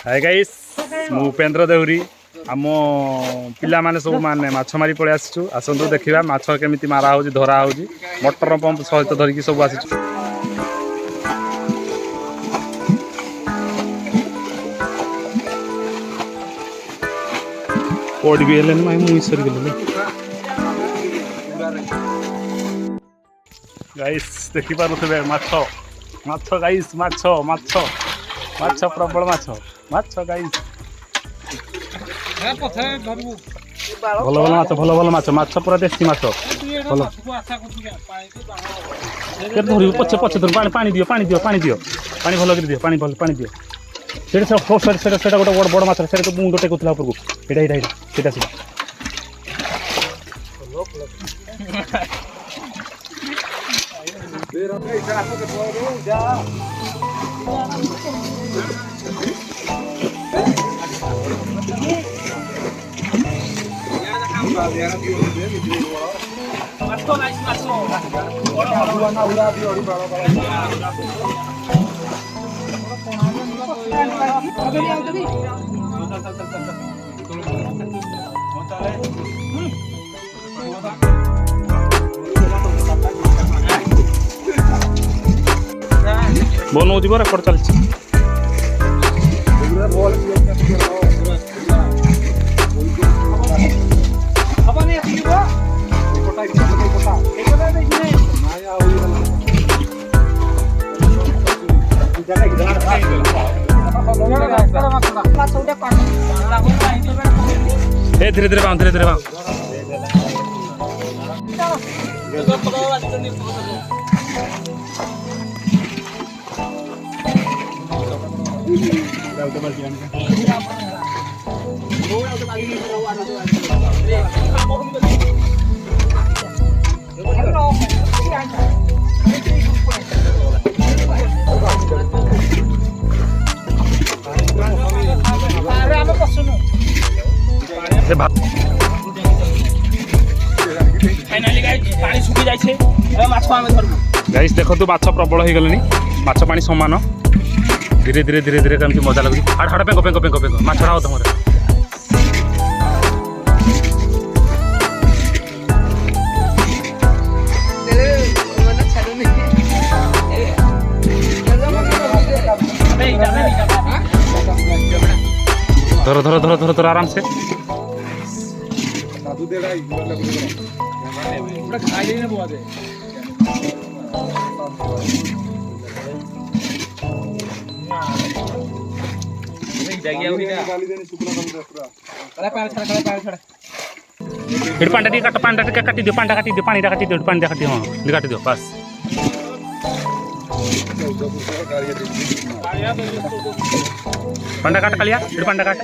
hi guys मु उपेंद्र देहुरी आम पिला माने सब माने माछ मारी पळे आसछु आसंतु देखिबा माछ केमिति मारा होजी धरा होजी मोटर पंप सहित धरिकी सब आसछु कोड भी हेलन माय मु इसर गेले गाइस देखि पारुथबे माछ माछ गाइस माछ माछ माछ प्रबल माछ माछ गाइस भल भल माछ भल भल माछ माछ पूरा देसी माछ भल के धरि पछे पछे धर पानी दियो पानी दियो पानी दियो पानी भल कर दियो पानी भल पानी दियो सेटा गोटे बड़ बड़ माछ सेटा तो मुंड टेकुतला ऊपर को एटा सेटा बनौ जीव रेकर्ड चलछि धीरे धीरे धीरे धीरे गाइस देखो माछ प्रबल हो गले माछ पानी समान धीरे धीरे धीरे धीरे कमी मजा लगे हाड़ हाड़ पेंको पेंको पेंको पेंको माछ राव तुम धरो धरो धरो धरो धरो आराम से पांडा टी काट पांडा टी काटी दियो पांडा काटी दियो पानी काटी दियो पानी काटी हां काटी दियो बस पांडा काट कालिया पांडा काट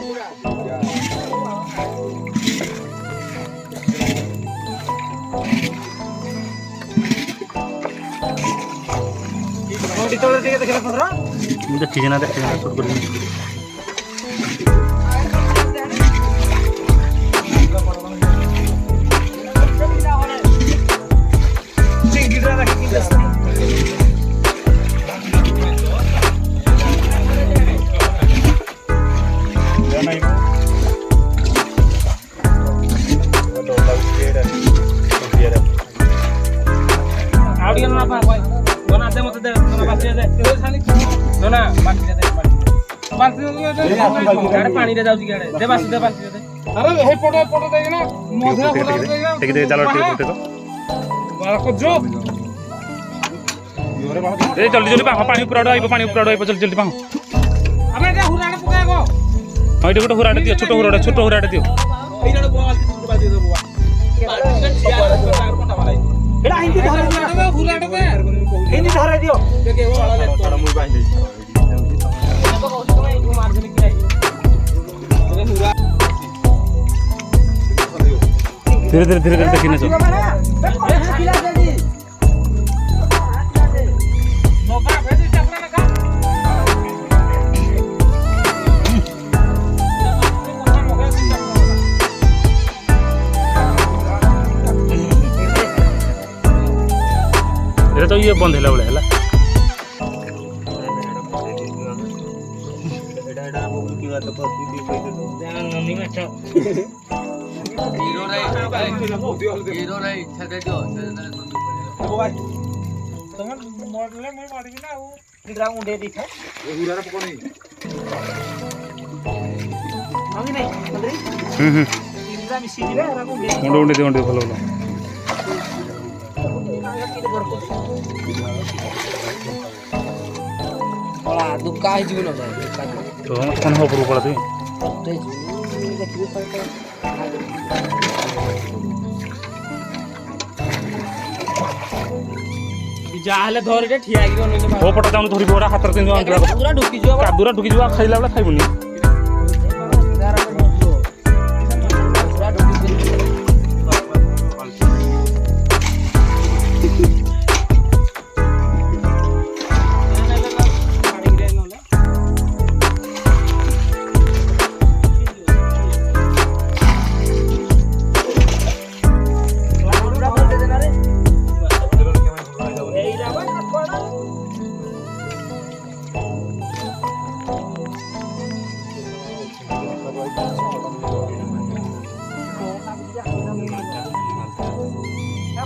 देखिए ना शूट कर पानी रे जाउची गाडे दे बासी दे अरे हे पटो पटो दे ना मधुरा बोला दे दे चलो ठीक देखो बाळ को जो ए जल्दी जल्दी पा पानी ऊपर आइबो जल्दी जल्दी पा अबे दे हुराडे पकाय गो हइडे गोटे हुराडे दियो छोटो हुराडे दियो एइराडे बोल बाल दे बुआ एडा हिंदी धरे दियो हुराडे दे हिंदी धरे दियो देखे वो वाला ले तो मुई बाई दे धीरे धीरे धीरे धीरे देखिने चल तो ये बंद है ननी माछ हीरो रे छदे जो तमन मरले मैं मारबी ना ओ दिरा उंडे दिखा ए हुरारा पको नहीं मांगी नहीं मंदरी इंद्रा मिसी दिबे आरा को उंडे भल भल बड़ा दुक्का है जीवन होता तो कौन हो पर पड़ा जाहले धरटे ठिया कि कोन हो पटा जाऊन धरि बोरा हाथ रे पूरा ढुकी जो कादुरा ढुकी जुआ खाइला बेला खाइबुनी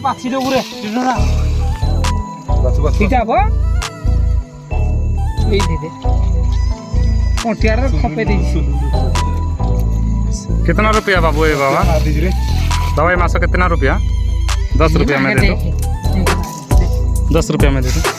पाछी दे उरे दिनरा बस ठीका बा ए दे दे ओटियार खपे दे कितना रुपया बाबू ए बाबा दवाई मासो कितना रुपया 10 रुपया में दे दो 10 रुपया में दे दो